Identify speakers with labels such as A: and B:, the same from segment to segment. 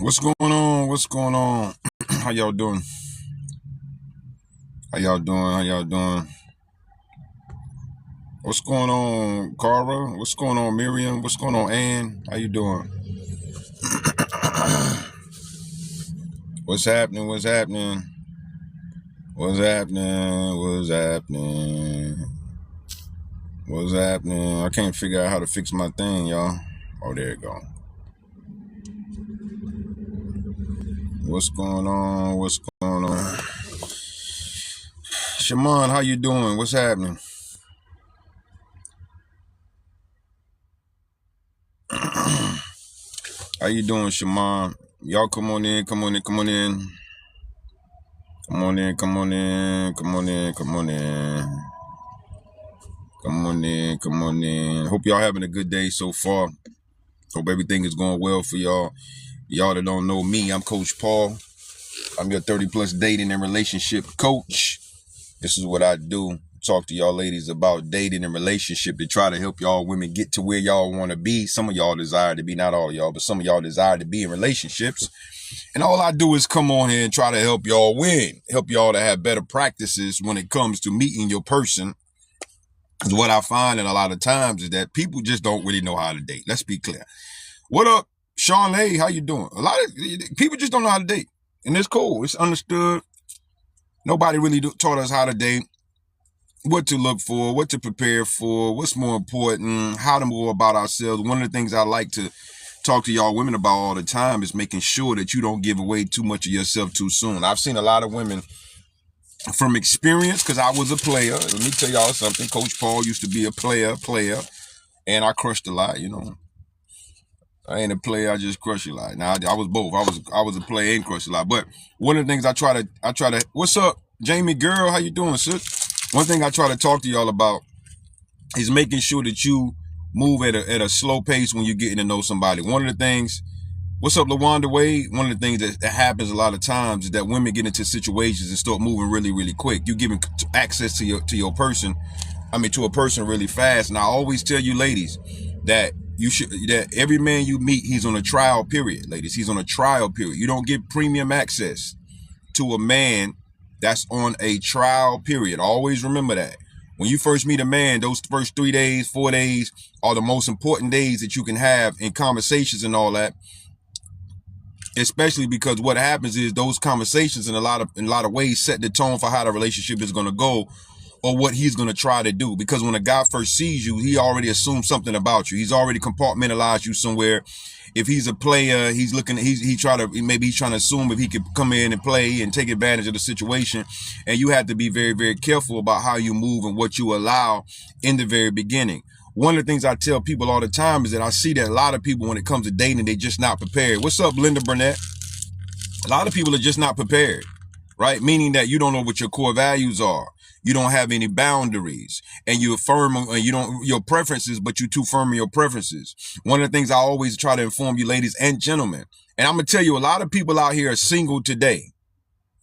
A: What's going on? What's going on? How y'all doing? How y'all doing? How y'all doing? What's going on, Cara? What's going on, Miriam? What's going on, Ann? How you doing? What's happening? What's happening? What's happening? What's happening? What's happening? I can't figure out how to fix my thing, y'all. Oh, there it go. What's going on? What's going on? Shaman, how you doing? What's happening? How you doing, Shaman? Y'all come on in, come on in, come on in. Come on in, come on in, come on in, come on in. Come on in, come on in. Hope y'all having a good day so far. Hope everything is going well for y'all. Y'all that don't know me, I'm Coach Paul. I'm your 30 plus dating and relationship coach. This is what I do. Talk to y'all ladies about dating and relationship to try to help y'all women get to where y'all want to be. Some of y'all desire to be, not all of y'all, but some of y'all desire to be in relationships. And all I do is come on here and try to help y'all win, help y'all to have better practices when it comes to meeting your person. Because what I find in a lot of times is that people just don't really know how to date. Let's be clear. What up, Sean? Hey, how you doing? A lot of people just don't know how to date. And it's cool. It's understood. Nobody really taught us how to date, what to look for, what to prepare for, what's more important, how to go about ourselves. One of the things I like to talk to y'all women about all the time is making sure that you don't give away too much of yourself too soon. I've seen a lot of women from experience, because I was a player. Let me tell y'all something. Coach Paul used to be a player, and I crushed a lot, I ain't a player, I just crush a lot. Now I was both. I was a player and crushed a lot. But one of the things I try to what's up, Jamie girl? How you doing, sis? One thing I try to talk to y'all about is making sure that you move at a slow pace when you're getting to know somebody. One of the things, what's up, LaWanda Wade? One of the things that happens a lot of times is that women get into situations and start moving really, really quick. You're giving access to your person, to a person really fast. And I always tell you ladies that that every man you meet, he's on a trial period, ladies. He's on a trial period. You don't get premium access to a man that's on a trial period. Always remember that. When you first meet a man, those first 3 days, 4 days are the most important days that you can have in conversations and all that. Especially because what happens is those conversations in a lot of ways set the tone for how the relationship is going to go, or what he's going to try to do. Because when a guy first sees you, he already assumes something about you. He's already compartmentalized you somewhere. If he's a player, he's trying to assume if he could come in and play and take advantage of the situation. And you have to be very, very careful about how you move and what you allow in the very beginning. One of the things I tell people all the time is that I see that a lot of people, when it comes to dating, they're just not prepared. What's up, Linda Burnett? A lot of people are just not prepared, right? Meaning that you don't know what your core values are. You don't have any boundaries, and you're firm on your preferences, but you're too firm in your preferences. One of the things I always try to inform you ladies and gentlemen, and I'm going to tell you, a lot of people out here are single today.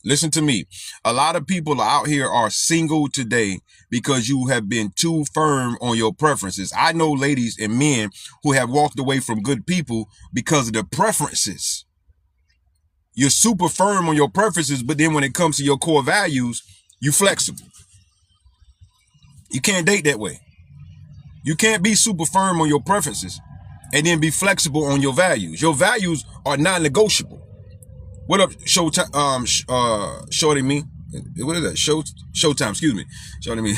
A: Listen to me. A lot of people out here are single today because you have been too firm on your preferences. I know ladies and men who have walked away from good people because of their preferences. You're super firm on your preferences, but then when it comes to your core values, you're flexible. You can't date that way. You can't be super firm on your preferences and then be flexible on your values. Your values are non-negotiable. What up, Showtime? Shorty me. What is that? Showtime. Excuse me. Shorty me.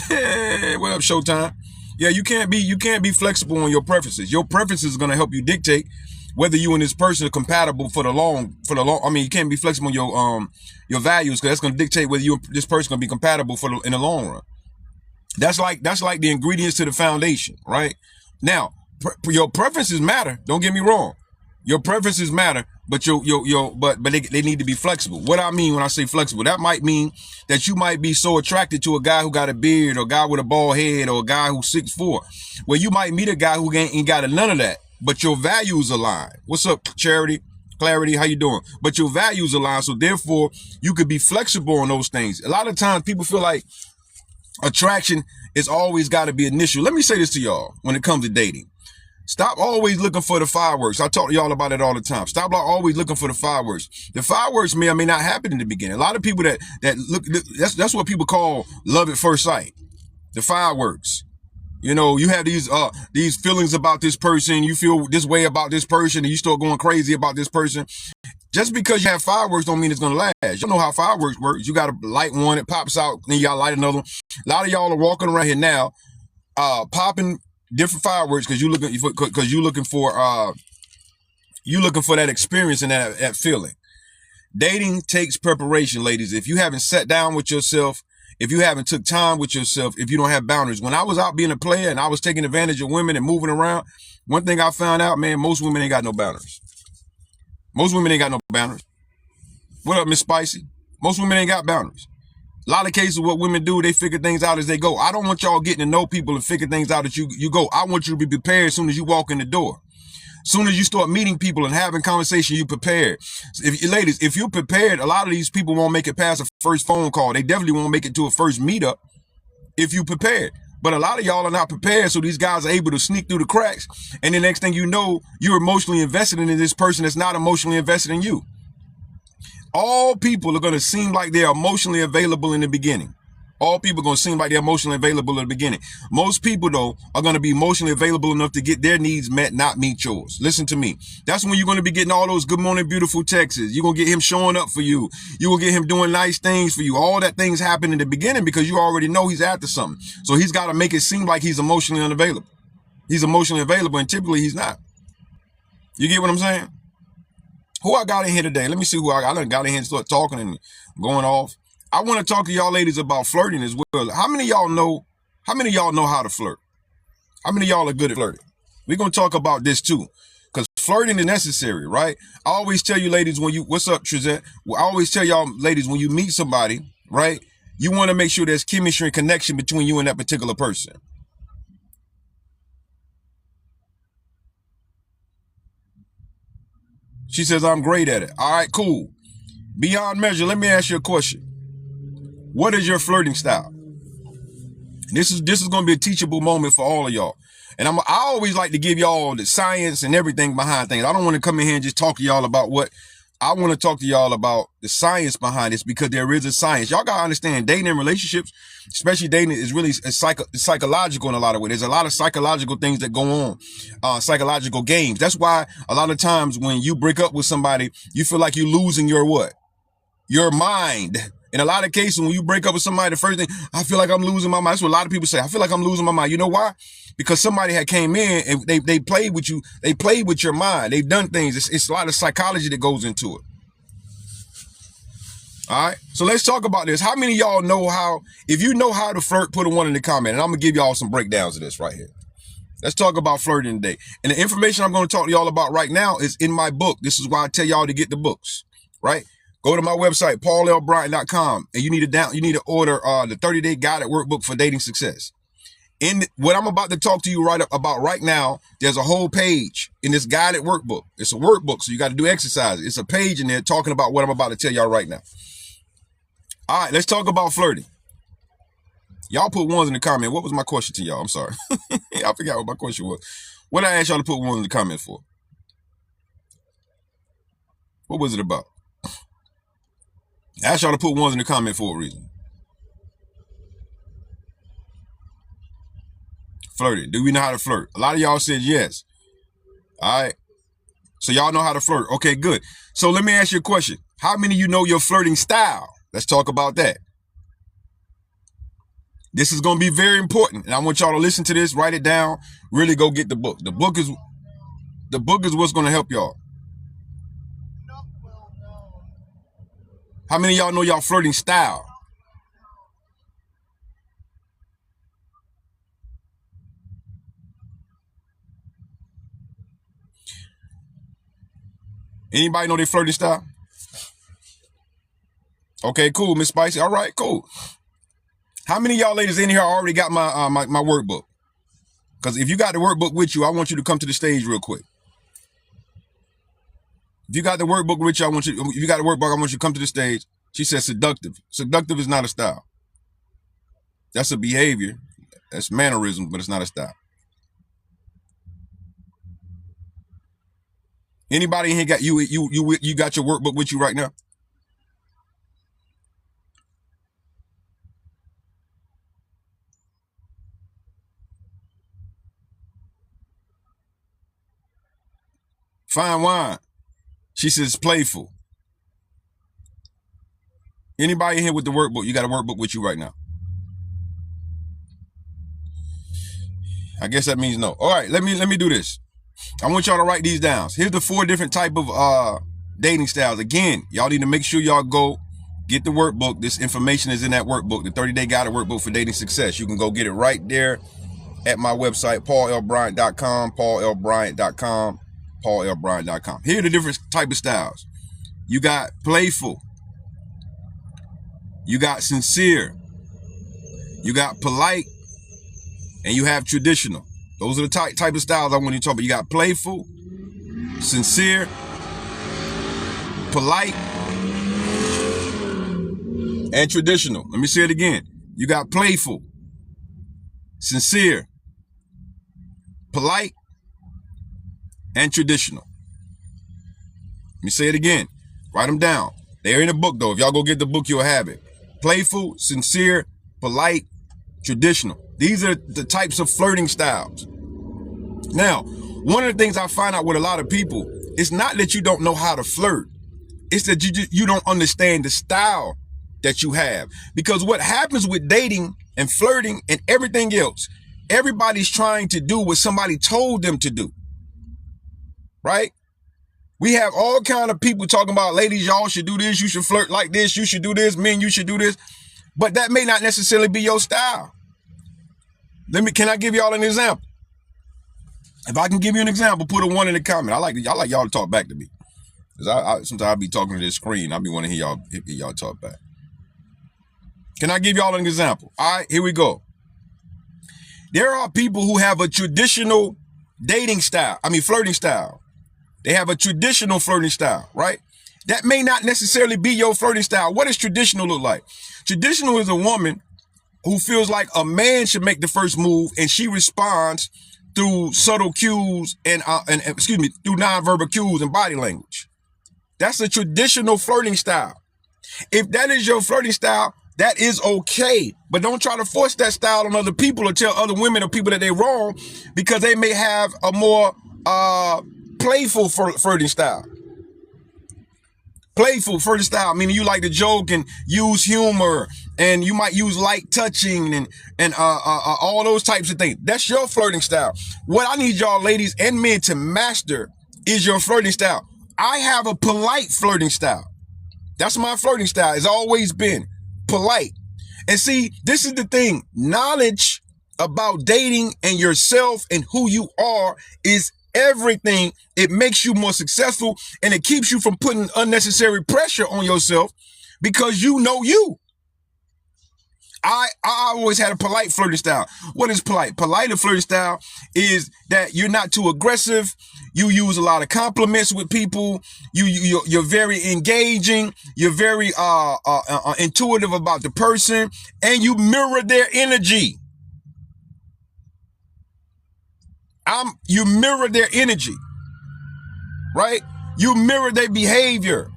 A: What up, Showtime? Yeah, you can't be flexible on your preferences. Your preferences are gonna help you dictate whether you and this person are compatible for the long. You can't be flexible on your values, because that's gonna dictate whether you and this person gonna be compatible in the long run. That's like the ingredients to the foundation, right? Now, your preferences matter. Don't get me wrong. Your preferences matter, but they need to be flexible. What I mean when I say flexible, that might mean that you might be so attracted to a guy who got a beard, or a guy with a bald head, or a guy who's 6'4", where you might meet a guy who ain't got none of that, but your values align. What's up, Charity? Clarity, how you doing? But your values align, so therefore you could be flexible on those things. A lot of times people feel like attraction is always got to be initial. Let me say this to y'all when it comes to dating. Stop always looking for the fireworks. I talk to y'all about it all the time. Stop always looking for the fireworks. The fireworks may or may not happen in the beginning. A lot of people that look, that's what people call love at first sight. The fireworks. You know, you have these feelings about this person. You feel this way about this person, and you start going crazy about this person. Just because you have fireworks don't mean it's gonna last. You know how fireworks work. You gotta light one, it pops out, then you gotta light another one. A lot of y'all are walking around here now, popping different fireworks because you looking for that experience and that feeling. Dating takes preparation, ladies. If you haven't sat down with yourself, if you haven't took time with yourself, if you don't have boundaries. When I was out being a player and I was taking advantage of women and moving around, one thing I found out, man, most women ain't got no boundaries. Most women ain't got no boundaries. What up, Miss Spicy? Most women ain't got boundaries. A lot of cases, what women do, they figure things out as they go. I don't want y'all getting to know people and figure things out as you go. I want you to be prepared as soon as you walk in the door. As soon as you start meeting people and having conversation, you prepared. Ladies, if you're prepared, a lot of these people won't make it past a first phone call. They definitely won't make it to a first meetup if you prepared. But a lot of y'all are not prepared, so these guys are able to sneak through the cracks. And the next thing you know, you're emotionally invested in this person that's not emotionally invested in you. All people are going to seem like they're emotionally available in the beginning. All people are going to seem like they're emotionally available in the beginning. Most people, though, are going to be emotionally available enough to get their needs met, not meet yours. Listen to me. That's when you're going to be getting all those good morning, beautiful texts. You're going to get him showing up for you. You will get him doing nice things for you. All that things happen in the beginning because you already know he's after something. So he's got to make it seem like he's emotionally unavailable. He's emotionally available, and typically he's not. You get what I'm saying? Who I got in here today? Let me see who I got in here and start talking and going off. I want to talk to y'all ladies about flirting as well. How many of y'all know how to flirt? How many of y'all are good at flirting? We're going to talk about this too. Because flirting is necessary, right? I always tell you ladies what's up, Trizette? I always tell y'all ladies when you meet somebody, right? You want to make sure there's chemistry and connection between you and that particular person. She says, I'm great at it. All right, cool. Beyond measure, let me ask you a question. What is your flirting style? This is going to be a teachable moment for all of y'all. And I always like to give y'all the science and everything behind things. I don't want to come in here and just talk to y'all about what I want to talk to y'all about the science behind this because there is a science. Y'all got to understand dating and relationships, especially dating, is really psychological in a lot of ways. There's a lot of psychological things that go on, psychological games. That's why a lot of times when you break up with somebody, you feel like you're losing your what? Your mind. In a lot of cases, when you break up with somebody, the first thing, I feel like I'm losing my mind. That's what a lot of people say. I feel like I'm losing my mind. You know why? Because somebody had came in and they played with you. They played with your mind. They've done things. It's a lot of psychology that goes into it. All right. So let's talk about this. How many of y'all know how, if you know how to flirt, put a 1 in the comment. And I'm going to give y'all some breakdowns of this right here. Let's talk about flirting today. And the information I'm going to talk to y'all about right now is in my book. This is why I tell y'all to get the books, right? Go to my website, paullbryant.com, and you need to order the 30-day guided workbook for dating success. In what I'm about to talk to you about right now, there's a whole page in this guided workbook. It's a workbook, so you got to do exercises. It's a page in there talking about what I'm about to tell y'all right now. All right, let's talk about flirting. Y'all put 1s in the comment. What was my question to y'all? I'm sorry. I forgot what my question was. What did I ask y'all to put 1s in the comment for? What was it about? I asked y'all to put 1s in the comment for a reason. Flirting. Do we know how to flirt? A lot of y'all said yes. All right. So y'all know how to flirt. Okay, good. So let me ask you a question. How many of you know your flirting style? Let's talk about that. This is going to be very important. And I want y'all to listen to this, write it down, really go get the book. The book is what's going to help y'all. How many of y'all know y'all flirting style? Anybody know their flirting style? Okay, cool, Miss Spicy. All right, cool. How many of y'all ladies in here already got my workbook? Because if you got the workbook with you, I want you to come to the stage real quick. If you got the workbook with you, if you got the workbook, I want you to come to the stage. She said seductive. Seductive is not a style. That's a behavior. That's mannerism, but it's not a style. Anybody in here got you got your workbook with you right now? Fine wine. She says playful. Anybody in here with the workbook? You got a workbook with you right now? I guess that means no. All right, let me do this. I want y'all to write these down. Here's the 4 different type of dating styles. Again, y'all need to make sure y'all go get the workbook. This information is in that workbook, the 30-day guided workbook for dating success. You can go get it right there at my website, paullbryant.com, paullbryant.com, paullbryant.com. Here are the different type of styles. You got playful. You got sincere. You got polite. And you have traditional. Those are the type of styles I want you to talk about. You got playful, sincere, polite, and traditional. Let me say it again. You got playful, sincere, polite, and traditional. Let me say it again. Write them down. They're in the book, though. If y'all go get the book, you'll have it. Playful, sincere, polite, traditional. These are the types of flirting styles. Now, one of the things I find out with a lot of people, it's not that you don't know how to flirt. It's that you don't understand the style that you have. Because what happens with dating and flirting and everything else, everybody's trying to do what somebody told them to do. Right? We have all kind of people talking about, ladies, y'all should do this. You should flirt like this. You should do this. Men, you should do this. But that may not necessarily be your style. Can I give y'all an example? If I can give you an example, put a 1 in the comment. I like y'all to talk back to me. Because sometimes I'll be talking to this screen. I'll be wanting to hear y'all talk back. Can I give y'all an example? All right, here we go. There are people who have a traditional flirting style. They have a traditional flirting style, right? That may not necessarily be your flirting style. What does traditional look like? Traditional is a woman who feels like a man should make the first move, and she responds through subtle cues and through nonverbal cues and body language. That's a traditional flirting style. If that is your flirting style, that is okay. But don't try to force that style on other people or tell other women or people that they're wrong, because they may have a more playful flirting style. Playful flirting style, meaning you like to joke and use humor, and you might use light touching and all those types of things. That's your flirting style. What I need y'all ladies and men to master is your flirting style. I have a polite flirting style. That's my flirting style. It's always been polite. And see, this is the thing. Knowledge about dating and yourself and who you are is everything. It makes you more successful, and it keeps you from putting unnecessary pressure on yourself because you know you. I always had a polite flirting style. What is polite? Polite flirting style is that you're not too aggressive. You use a lot of compliments with people. You're very engaging. You're very intuitive about the person, and you mirror their energy. You mirror their energy, right? You mirror their behavior.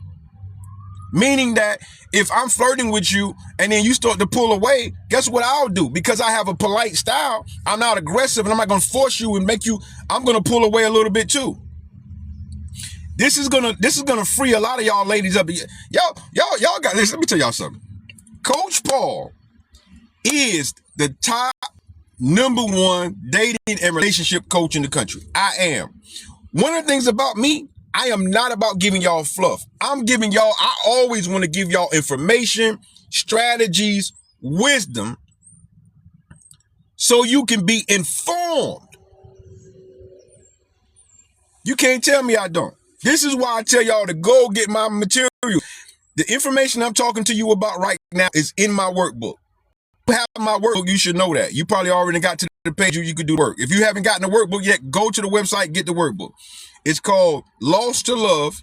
A: Meaning that if I'm flirting with you and then you start to pull away, guess what I'll do? Because I have a polite style, I'm not aggressive, and I'm not going to force you and make you, I'm going to pull away a little bit too. This is gonna free a lot of y'all ladies up. Y'all got this. Let me tell y'all something. Coach Paul is the top #1 dating and relationship coach in the country. I am. One of the things about me, I am not about giving y'all fluff. I always want to give y'all information, strategies, wisdom, so you can be informed. You can't tell me I don't. This is why I tell y'all to go get my material. The information I'm talking to you about right now is in my workbook. If you have my workbook, you should know that. You probably already got to the page where you could do work. If you haven't gotten the workbook yet, go to the website, get the workbook. It's called Lost to Love,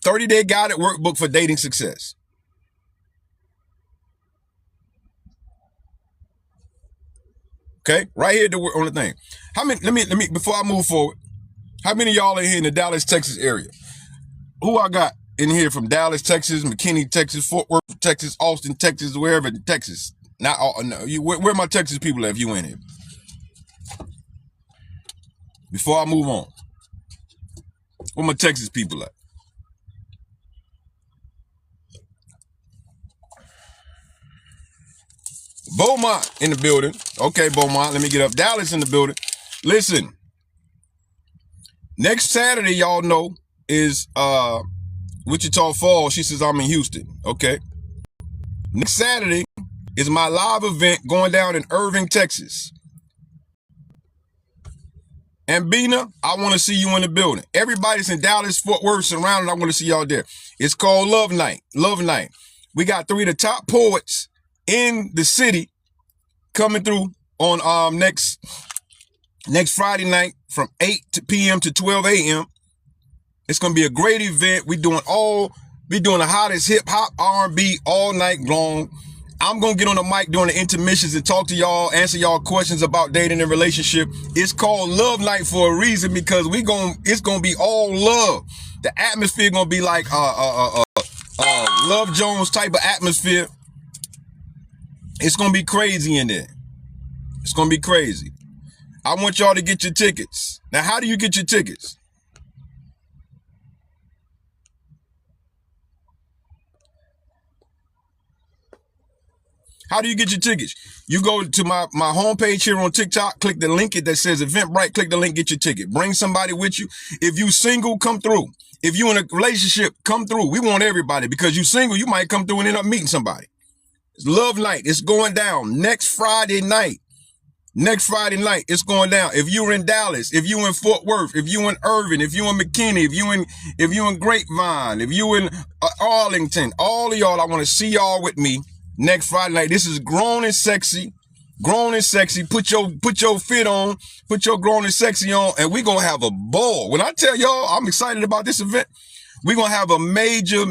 A: 30-day guided workbook for dating success. Okay, right here on the thing. How many? Let me before I move forward. How many of y'all are here in the Dallas, Texas area? Who I got in here from Dallas, Texas, McKinney, Texas, Fort Worth, Texas, Austin, Texas, wherever in Texas? Not all. No, where my Texas people at? If you in here, before I move on, where my Texas people at? Beaumont in the building. Okay, Beaumont, let me get up. Dallas in the building. Listen, next Saturday, y'all know, is Wichita Falls. She says I'm in Houston. Okay. Next Saturday is my live event going down in Irving, Texas. And Bina, I want to see you in the building. Everybody's in Dallas, Fort Worth, surrounded. I want to see y'all there. It's called Love Night. Love Night. We got 3 of the top poets in the city coming through on next Friday night from 8 p.m. to 12 a.m. It's gonna be a great event. We doing the hottest hip hop, R&B all night long. I'm gonna get on the mic during the intermissions and talk to y'all, answer y'all questions about dating and relationship. It's called Love Night for a reason, because it's gonna be all love. The atmosphere gonna be like Love Jones type of atmosphere. It's gonna be crazy in there. It's gonna be crazy. I want y'all to get your tickets. Now, how do you get your tickets? How do you get your tickets? You go to my homepage here on TikTok, click the link that says Eventbrite, click the link, get your ticket. Bring somebody with you. If you single, come through. If you in a relationship, come through. We want everybody, because you single, you might come through and end up meeting somebody. It's Love Night. It's going down next Friday night. Next Friday night, it's going down. If you're in Dallas, if you in Fort Worth, if you in Irving, if you in McKinney, if you in Grapevine, if you in Arlington, all of y'all, I want to see y'all with me next Friday night. This is Grown and Sexy. Grown and Sexy. Put your fit on. Put your Grown and Sexy on, and we're going to have a ball. When I tell y'all I'm excited about this event, we're going to have a major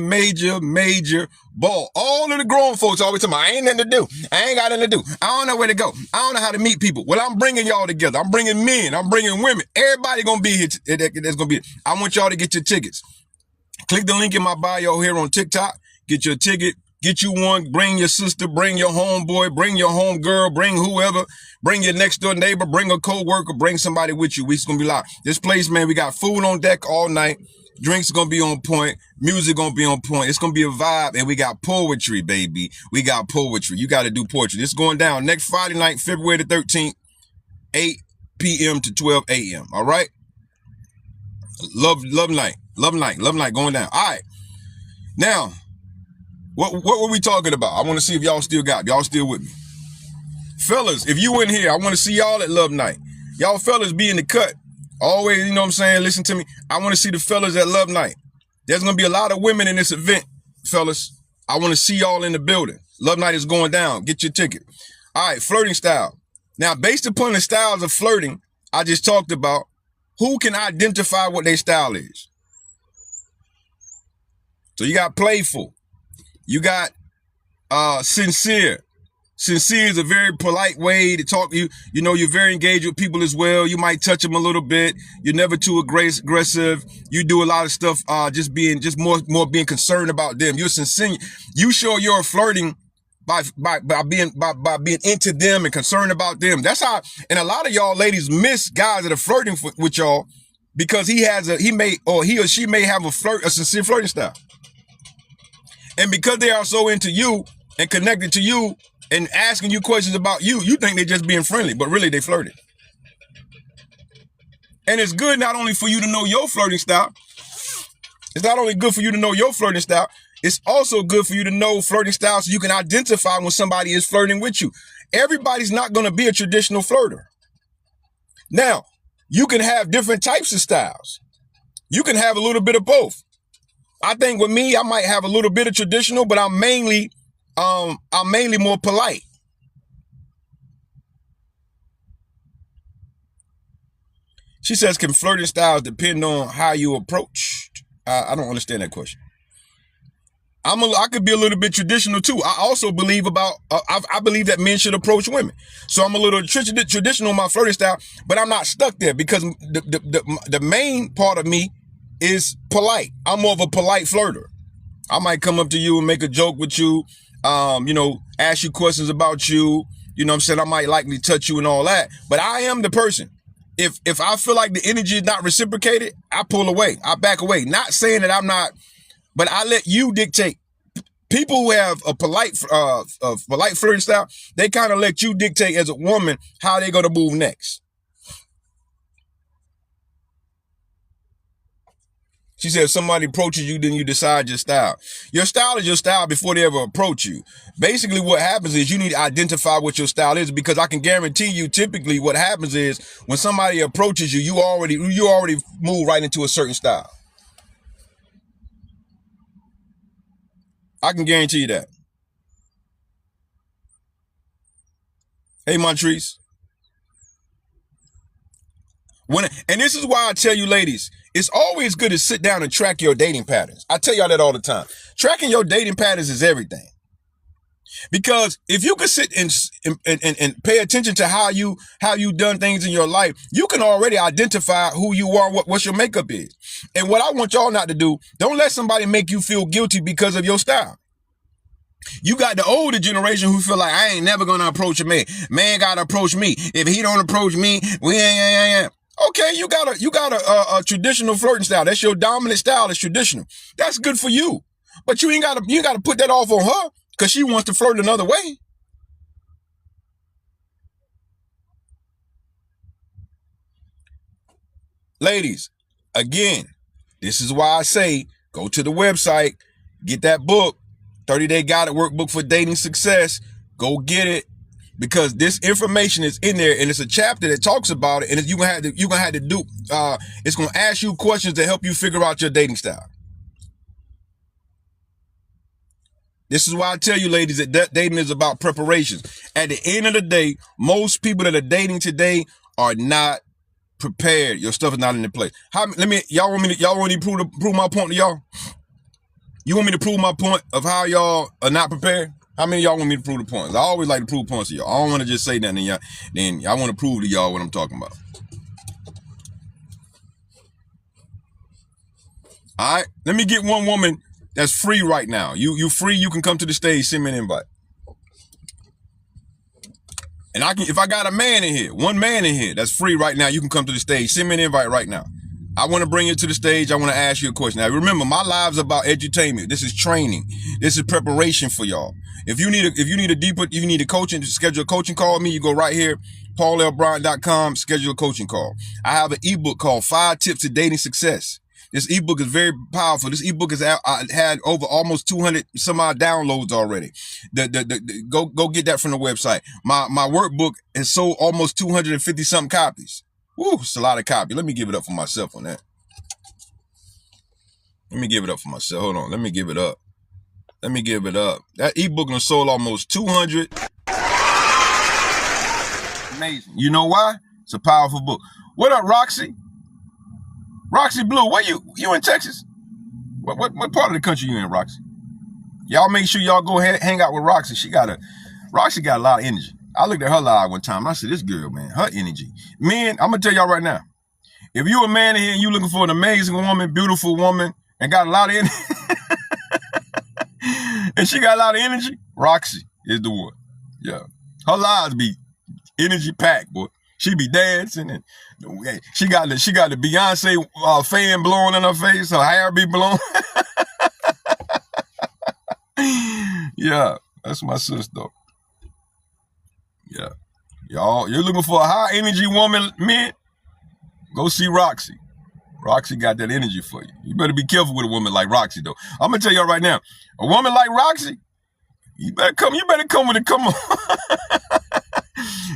A: ball. All of the grown folks always tell me, I ain't nothing to do. I ain't got nothing to do. I don't know where to go. I don't know how to meet people. Well, I'm bringing y'all together. I'm bringing men. I'm bringing women. Everybody going to be here. That's going to be it. I want y'all to get your tickets. Click the link in my bio here on TikTok. Get your ticket. Get you one. Bring your sister. Bring your homeboy. Bring your homegirl. Bring whoever. Bring your next door neighbor. Bring a co-worker. Bring somebody with you. We're going to be live. This place, man, we got food on deck all night. Drinks gonna be on point. Music gonna be on point. It's gonna be a vibe. And we got poetry, baby. We got poetry. You gotta do poetry. This is going down next Friday night, February the 13th, 8 p.m. to 12 a.m. All right? Love night. Love night going down. All right. Now, what were we talking about? I want to see if y'all still with me. Fellas, if you in here, I want to see y'all at Love Night. Y'all fellas be in the cut. Always, you know what I'm saying? Listen to me. I want to see the fellas at Love Night. There's going to be a lot of women in this event, fellas. I want to see y'all in the building. Love Night is going down. Get your ticket. All right, flirting style. Now, based upon the styles of flirting I just talked about, who can identify what their style is? So you got playful. You got sincere. Sincere is a very polite way to talk. You know, you're very engaged with people as well. You might touch them a little bit. You're never too aggressive. You do a lot of stuff, just more being concerned about them. You're sincere. You show you're flirting by being into them and concerned about them. That's how. And a lot of y'all ladies miss guys that are flirting with y'all because he or she may have a sincere flirting style. And because they are so into you and connected to you, and asking you questions about you think they're just being friendly, but really they flirting. And it's good not only for you to know your flirting style, it's not only good for you to know your flirting style, it's also good for you to know flirting style so you can identify when somebody is flirting with you. Everybody's not going to be a traditional flirter. Now, you can have different types of styles. You can have a little bit of both. I think with me, I might have a little bit of traditional, but I'm mainly more polite. She says, can flirting styles depend on how you approach? I don't understand that question. I could be a little bit traditional too. I also believe I believe that men should approach women. So I'm a little traditional in my flirting style, but I'm not stuck there because the main part of me is polite. I'm more of a polite flirter. I might come up to you and make a joke with you, ask you questions about you. You know what I'm saying? I might likely touch you and all that, but I am the person. If I feel like the energy is not reciprocated, I pull away. I back away. Not saying that I'm not, but I let you dictate. People who have a polite flirting style, they kind of let you dictate as a woman how they're going to move next. She said, if somebody approaches you, then you decide your style. Your style is your style before they ever approach you. Basically, what happens is you need to identify what your style is, because I can guarantee you, typically what happens is when somebody approaches you, you already move right into a certain style. I can guarantee you that. Hey, Montrese. And this is why I tell you, ladies, it's always good to sit down and track your dating patterns. I tell y'all that all the time. Tracking your dating patterns is everything. Because if you can sit and pay attention to how you done things in your life, you can already identify who you are, what your makeup is. And what I want y'all not to do, don't let somebody make you feel guilty because of your style. You got the older generation who feel like, I ain't never gonna approach a man. Man gotta approach me. If he don't approach me, we ain't. Okay, you got a traditional flirting style. That's your dominant style. It's traditional. That's good for you. But you ain't gotta put that off on her because she wants to flirt another way. Ladies, again, this is why I say go to the website, get that book, 30-Day Guided Workbook for Dating Success. Go get it, because this information is in there, and it's a chapter that talks about it, and you're gonna have to do. It's gonna ask you questions to help you figure out your dating style. This is why I tell you, ladies, that dating is about preparations. At the end of the day, most people that are dating today are not prepared. Your stuff is not in the place. Y'all want me to prove my point to y'all? You want me to prove my point of how y'all are not prepared? How many of y'all want me to prove the points? I always like to prove points to y'all. I don't want to just say nothing, then I want to prove to y'all what I'm talking about. All right, let me get one woman that's free right now. You free, you can come to the stage, send me an invite. And if I got a man in here, one man in here that's free right now, you can come to the stage, send me an invite right now. I want to bring you to the stage. I want to ask you a question. Now, remember, my live's about edutainment. This is training. This is preparation for y'all. If you need a coaching, to schedule a coaching call with me, you go right here, paulelbryant.com, schedule a coaching call. I have an ebook called 5 Tips to Dating Success. This ebook is very powerful. This ebook has had over almost 200 some odd downloads already. Go get that from the website. My workbook has sold almost 250 something copies. Woo, it's a lot of copy. Let me give it up for myself on that. Let me give it up for myself. Hold on. Let me give it up. That ebook has sold almost 200. Amazing. You know why? It's a powerful book. What up, Roxy? Roxy Blue, where you in Texas? What part of the country you in, Roxy? Y'all make sure y'all go ahead hang out with Roxy. Roxy got a lot of energy. I looked at her live one time. And I said, this girl, man, her energy. Men, I'm going to tell y'all right now. If you a man in here and you looking for an amazing woman, beautiful woman, and got a lot of energy, and she got a lot of energy, Roxy is the one. Yeah. Her lives be energy packed, boy. She be dancing, and she got the Beyonce fan blowing in her face. Her hair be blown. Yeah, that's my sister. Yeah. Y'all, you're looking for a high energy woman, men? Go see Roxy. Roxy got that energy for you. You better be careful with a woman like Roxy, though. I'm gonna tell y'all right now, a woman like Roxy, you better come with it. Come on.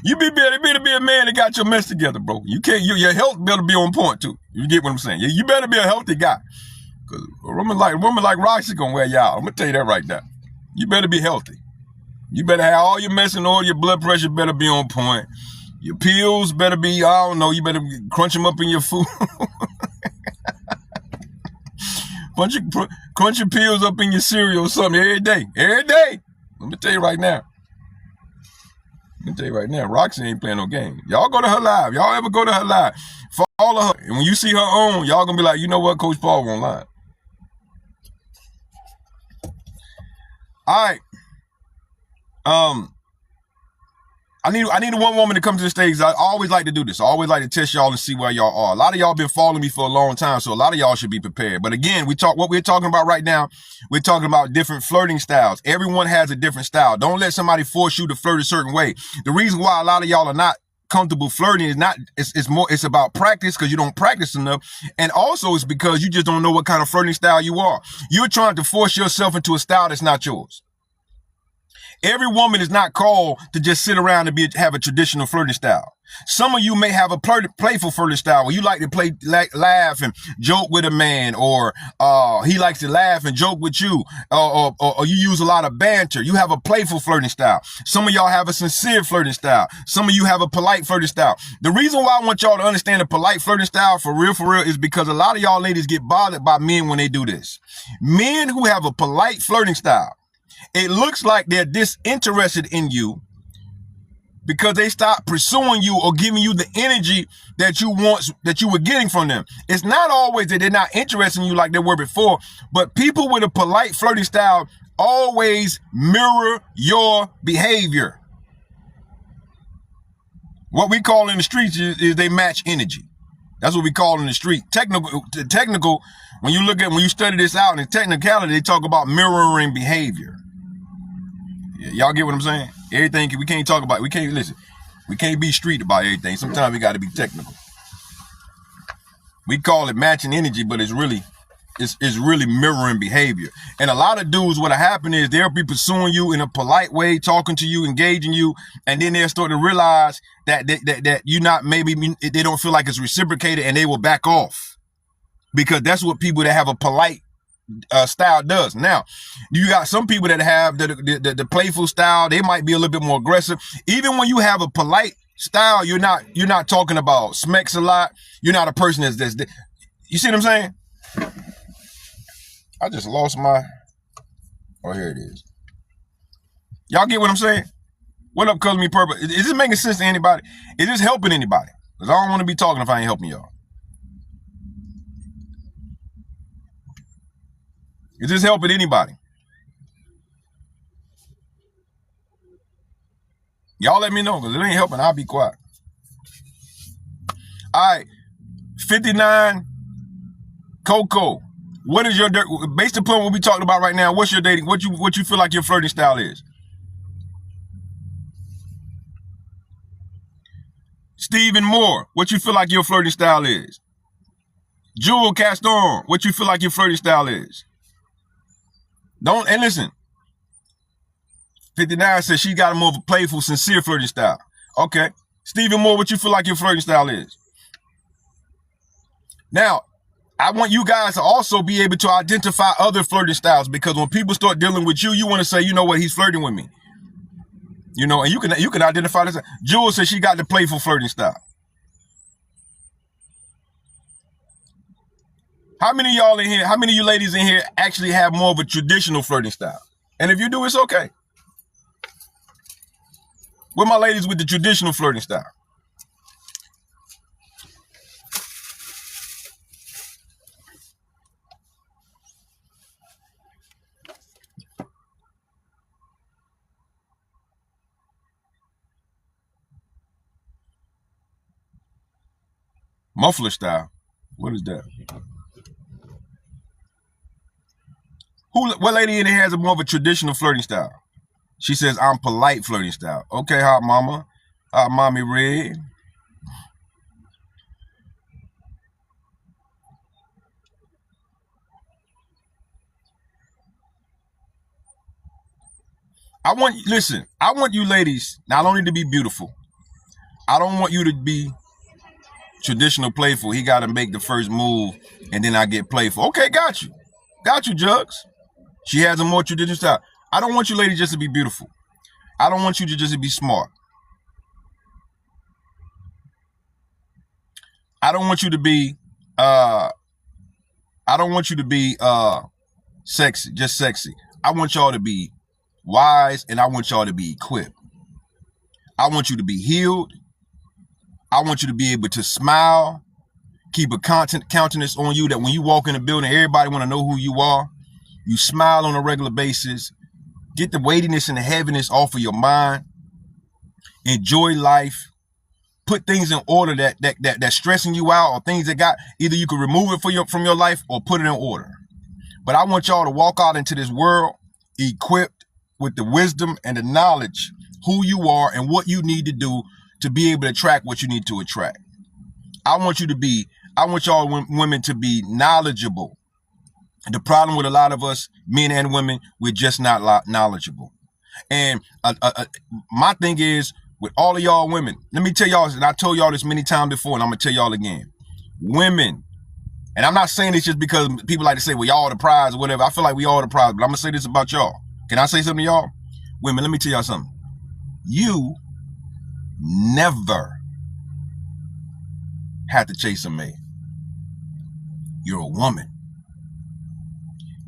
A: You better be a man that got your mess together, bro. Your health better be on point too. You get what I'm saying? You better be a healthy guy. Cause a woman like Roxy gonna wear you out. I'm gonna tell you that right now. You better be healthy. You better have all your mess in order. Your blood pressure better be on point. Your pills better be, I don't know, you better crunch them up in your food. Crunch your pills up in your cereal or something every day. Every day. Let me tell you right now. Roxy ain't playing no game. Y'all go to her live. Y'all ever go to her live? Follow her. And when you see her on, y'all gonna be like, you know what? Coach Paul won't lie. All right. I need one woman to come to the stage. I always like to do this. I always like to test y'all and see where y'all are. A lot of y'all been following me for a long time, so a lot of y'all should be prepared. But again, what we're talking about right now, we're talking about different flirting styles. Everyone has a different style. Don't let somebody force you to flirt a certain way. The reason why a lot of y'all are not comfortable flirting is it's about practice, because you don't practice enough, and also it's because you just don't know what kind of flirting style you are. You're trying to force yourself into a style that's not yours. Every woman is not called to just sit around and have a traditional flirting style. Some of you may have a playful flirting style where you like to laugh and joke with a man, or he likes to laugh and joke with you, or you use a lot of banter. You have a playful flirting style. Some of y'all have a sincere flirting style. Some of you have a polite flirting style. The reason why I want y'all to understand the polite flirting style for real, is because a lot of y'all ladies get bothered by men when they do this. Men who have a polite flirting style, it looks like they're disinterested in you because they stop pursuing you or giving you the energy that you were getting from them. It's not always that they're not interested in you like they were before, but people with a polite flirting style always mirror your behavior. What we call in the streets is they match energy. That's what we call in the street. Technical, when you study this out in technicality, they talk about mirroring behavior. Y'all get what I'm saying? Everything we can't talk about. We can't be street about everything. Sometimes we got to be technical. We call it matching energy, but it's really mirroring behavior. And a lot of dudes, what'll happen is they'll be pursuing you in a polite way, talking to you, engaging you, and then they'll start to realize that you're not, maybe they don't feel like it's reciprocated, and they will back off, because that's what people that have a polite style does. Now, you got some people that have the playful style. They might be a little bit more aggressive. Even when you have a polite style, you're not talking about smacks a lot. You're not a person that's you see what I'm saying? I just lost my, oh, here it is. Y'all get what I'm saying? What up, Color Me Purple? Is this making sense to anybody? Is this helping anybody? Because I don't want to be talking if I ain't helping y'all. Is this helping anybody? Y'all let me know, because it ain't helping. I'll be quiet. All right. 59 Coco. What is your, based upon what we talked about right now, what's your dating, what you feel like your flirting style is? Stephen Moore, what you feel like your flirting style is? Jewel Caston, what you feel like your flirting style is? And listen, 59 says she got a more of a playful, sincere flirting style. Okay. Stephen Moore, what you feel like your flirting style is? Now, I want you guys to also be able to identify other flirting styles, because when people start dealing with you, you want to say, you know what, he's flirting with me. You know, and you can identify this. Jewel says she got the playful flirting style. How many of y'all in here, how many of you ladies in here actually have more of a traditional flirting style? And if you do, it's okay. Where my ladies with the traditional flirting style? Muffler style. What is that? What lady in here has a more of a traditional flirting style? She says, I'm polite flirting style. Okay, hot mama. Hot mommy red. I want you ladies not only to be beautiful. I don't want you to be traditional playful. He got to make the first move and then I get playful. Okay, got you. Got you, Jugs. She has a more traditional style. I don't want you ladies just to be beautiful. I don't want you to just be smart. I don't want you to be, I I don't want you to be sexy, just sexy. I want y'all to be wise, and I want y'all to be equipped. I want you to be healed. I want you to be able to smile, keep a countenance on you that when you walk in the building, everybody want to know who you are. You smile on a regular basis. Get the weightiness and the heaviness off of your mind. Enjoy life. Put things in order that's stressing you out, or things that got, either you can remove it from your life or put it in order. But I want y'all to walk out into this world equipped with the wisdom and the knowledge, who you are and what you need to do to be able to attract what you need to attract. I want y'all women to be knowledgeable. The problem with a lot of us, men and women, we're just not knowledgeable. And my thing is, with all of y'all women, let me tell y'all, and I told y'all this many times before, and I'm going to tell y'all again. Women, and I'm not saying this just because people like to say, well, y'all the prize or whatever. I feel like we all the prize, but I'm going to say this about y'all. Can I say something to y'all? Women, let me tell y'all something. You never have to chase a man. You're a woman.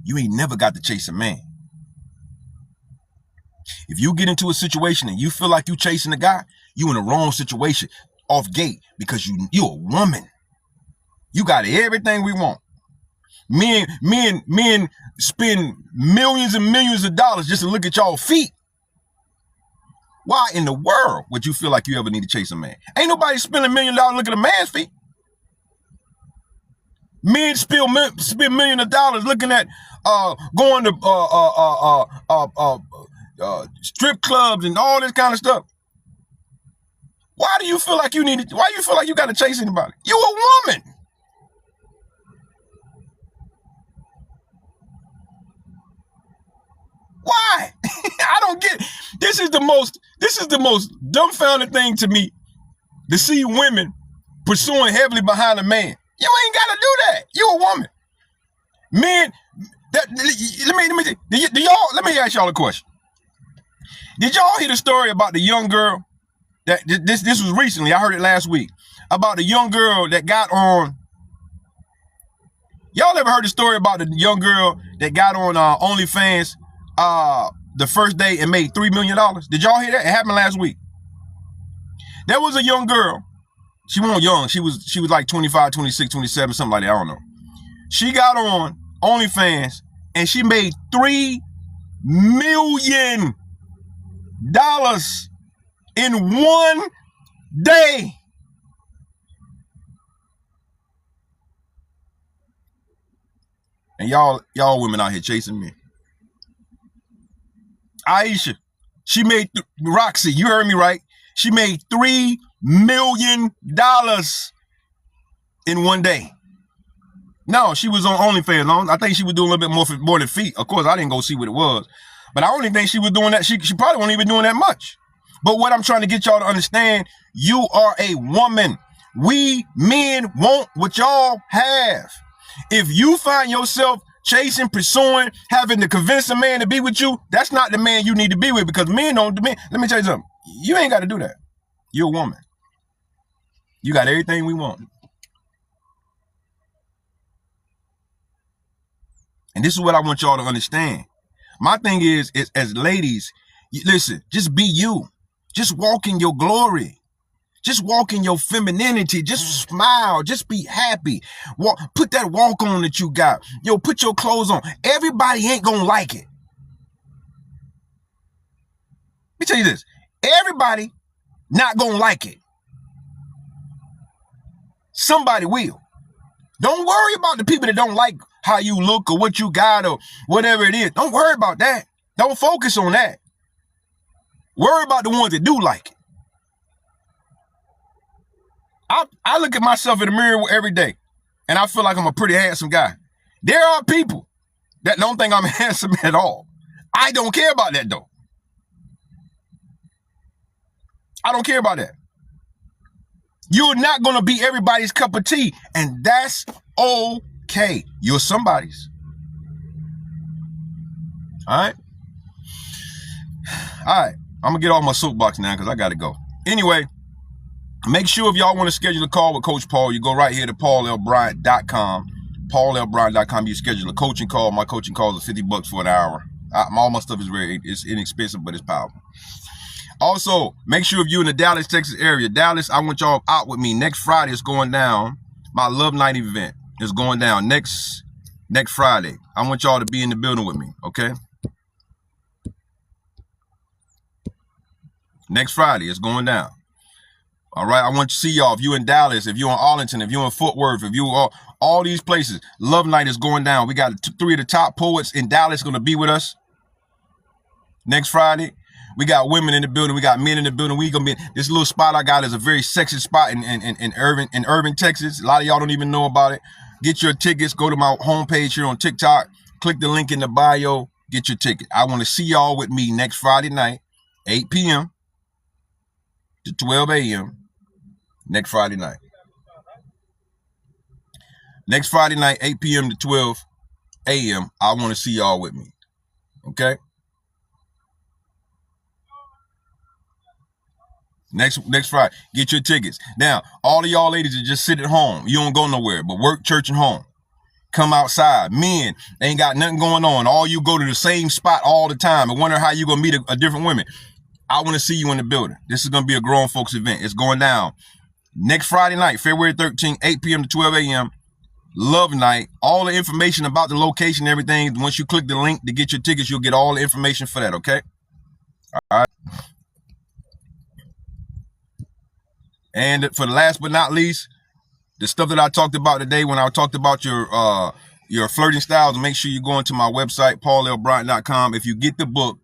A: You ain't never got to chase a man. If you get into a situation and you feel like you chasing a guy, you in the wrong situation off gate, because you a woman. You got everything we want. Men spend millions and millions of dollars just to look at y'all feet. Why in the world would you feel like you ever need to chase a man? Ain't nobody spending $1 million looking at a man's feet. Men spend millions of dollars looking at going to strip clubs and all this kind of stuff. Why do you feel like you got to chase anybody? You a woman. Why? I don't get it. This is the most dumbfounded thing to me, to see women pursuing heavily behind a man. You ain't got to do that. You a woman. Men, let me ask y'all a question. Did y'all hear the story about the young girl that this was recently? I heard it last week about the young girl that got on. Y'all ever heard the story about the young girl that got on OnlyFans the first day and made $3 million? Did y'all hear that? It happened last week. There was a young girl. She wasn't young. She was like 25, 26, 27, something like that. I don't know. She got on OnlyFans and she made $3 million in one day. And y'all women out here chasing me. Aisha, she made, Roxy, you heard me right. She made $3 million in one day. No, she was on OnlyFans. I think she was doing a little bit more than feet. Of course, I didn't go see what it was. But I only think she was doing that. She probably wasn't even doing that much. But what I'm trying to get y'all to understand, you are a woman. We men want what y'all have. If you find yourself chasing, pursuing, having to convince a man to be with you, that's not the man you need to be with, because men don't. Let me tell you something. You ain't got to do that. You're a woman. You got everything we want. And this is what I want y'all to understand. My thing is as ladies, listen, just be you. Just walk in your glory. Just walk in your femininity. Just smile. Just be happy. Put that walk on that you got. Yo, put your clothes on. Everybody ain't gonna like it. Let me tell you this. Everybody not gonna like it. Somebody will. Don't worry about the people that don't like how you look or what you got or whatever it is. Don't worry about that. Don't focus on that. Worry about the ones that do like it. I look at myself in the mirror every day and I feel like I'm a pretty handsome guy. There are people that don't think I'm handsome at all. I don't care about that though. I don't care about that. You're not going to be everybody's cup of tea, and that's okay. You're somebody's. All right? All right. I'm going to get off my soapbox now because I got to go. Anyway, make sure if y'all want to schedule a call with Coach Paul, you go right here to paullbryant.com, PaulLBryan.com. You schedule a coaching call. My coaching calls are $50 for an hour. All my stuff is it's inexpensive, but it's powerful. Also, make sure if you're in the Dallas, Texas area, Dallas, I want y'all out with me. Next Friday is going down. My Love Night event is going down next Friday. I want y'all to be in the building with me, okay? Next Friday, it's going down. All right, I want to see y'all. If you're in Dallas, if you're in Arlington, if you're in Fort Worth, if you are all these places, Love Night is going down. We got 3 of the top poets in Dallas going to be with us next Friday. We got women in the building. We got men in the building. We gonna be this little spot I got is a very sexy spot in urban Texas. A lot of y'all don't even know about it. Get your tickets. Go to my homepage here on TikTok. Click the link in the bio. Get your ticket. I want to see y'all with me next Friday night, 8 p.m. to 12 a.m. Next Friday night. Next Friday night, 8 p.m. to 12 a.m. I want to see y'all with me. Okay? Next Friday, get your tickets. Now, all of y'all ladies that just sit at home, you don't go nowhere, but work, church, and home. Come outside. Men, they ain't got nothing going on. All you go to the same spot all the time and wonder how you gonna meet a different women. I want to see you in the building. This is gonna be a grown folks event. It's going down next Friday night, February 13th, 8 p.m. to 12 a.m. Love Night. All the information about the location, everything. Once you click the link to get your tickets, you'll get all the information for that. Okay. All right. And for the last but not least, the stuff that I talked about today when I talked about your flirting styles, make sure you go into my website, PaulLBryan.com. If you get the book,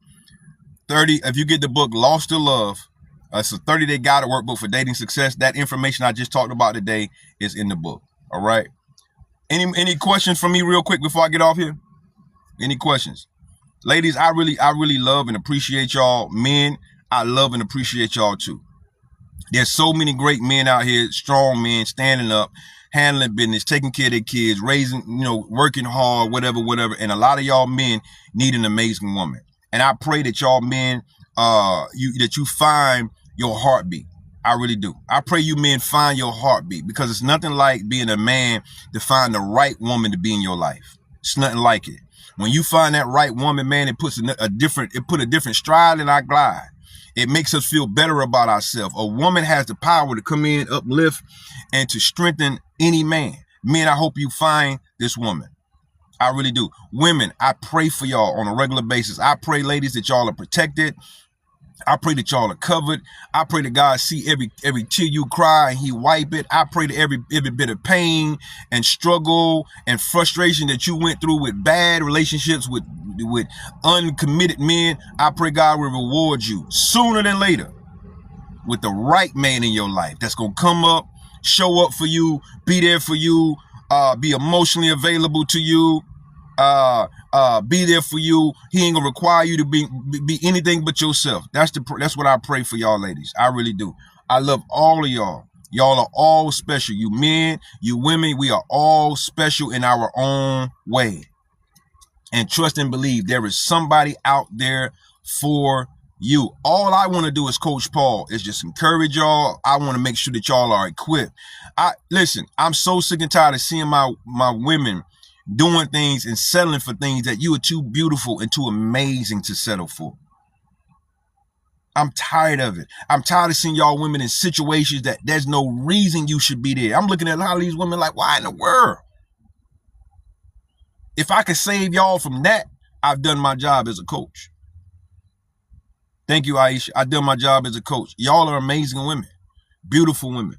A: Lost to Love, it's a 30-day guided workbook for dating success. That information I just talked about today is in the book. All right. Any questions from me real quick before I get off here? Any questions? Ladies, I really love and appreciate y'all. Men, I love and appreciate y'all too. There's so many great men out here, strong men, standing up, handling business, taking care of their kids, raising, working hard, whatever. And a lot of y'all men need an amazing woman. And I pray that y'all men, that you find your heartbeat. I really do. I pray you men find your heartbeat, because it's nothing like being a man to find the right woman to be in your life. It's nothing like it. When you find that right woman, man, it puts a different stride in our glide. It makes us feel better about ourselves. A woman has the power to come in, uplift, and to strengthen any man. Men, I hope you find this woman. I really do. Women, I pray for y'all on a regular basis. I pray, ladies, that y'all are protected. I pray that y'all are covered. I pray that God see every tear you cry and he wipe it. I pray that every bit of pain and struggle and frustration that you went through with bad relationships with uncommitted men, I pray God will reward you sooner than later with the right man in your life that's going to come up, show up for you, be there for you, be emotionally available to you, be there for you. He ain't gonna require you to be anything but yourself. That's what I pray for y'all ladies. I really do. I love all of y'all. Y'all are all special. You men, you women, we are all special in our own way. And trust and believe there is somebody out there for you. All I want to do as Coach Paul is just encourage y'all. I want to make sure that y'all are equipped. Listen, I'm so sick and tired of seeing my women doing things and settling for things that you are too beautiful and too amazing to settle for. I'm tired of it. I'm tired of seeing y'all women in situations that there's no reason you should be there. I'm looking at a lot of these women like, why in the world? If I could save y'all from that, I've done my job as a coach. Thank you, Aisha. I've done my job as a coach. Y'all are amazing women, beautiful women.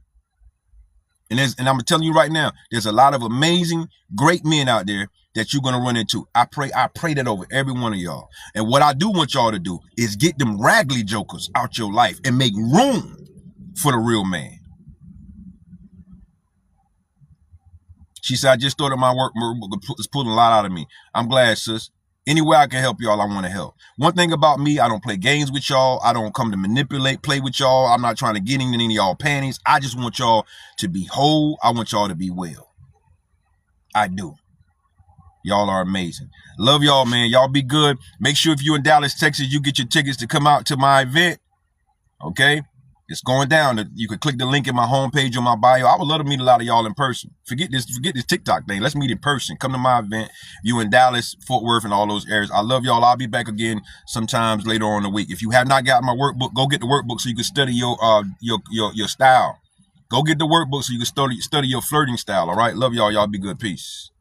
A: And I'm telling you right now, there's a lot of amazing, great men out there that you're going to run into. I pray that over every one of y'all. And what I do want y'all to do is get them raggedy jokers out your life and make room for the real man. She said, I just thought of my work was pulling a lot out of me. I'm glad, sis. Any way I can help y'all, I want to help. One thing about me, I don't play games with y'all. I don't come to manipulate, play with y'all. I'm not trying to get in any of y'all panties. I just want y'all to be whole. I want y'all to be well. I do. Y'all are amazing. Love y'all, man. Y'all be good. Make sure if you're in Dallas, Texas, you get your tickets to come out to my event. Okay? It's going down. You could click the link in my homepage on my bio. I would love to meet a lot of y'all in person. Forget this TikTok thing. Let's meet in person. Come to my event. You in Dallas, Fort Worth, and all those areas. I love y'all. I'll be back again sometimes later on in the week. If you have not got my workbook, go get the workbook so you can study your style. Go get the workbook so you can study your flirting style. All right. Love y'all. Y'all be good. Peace.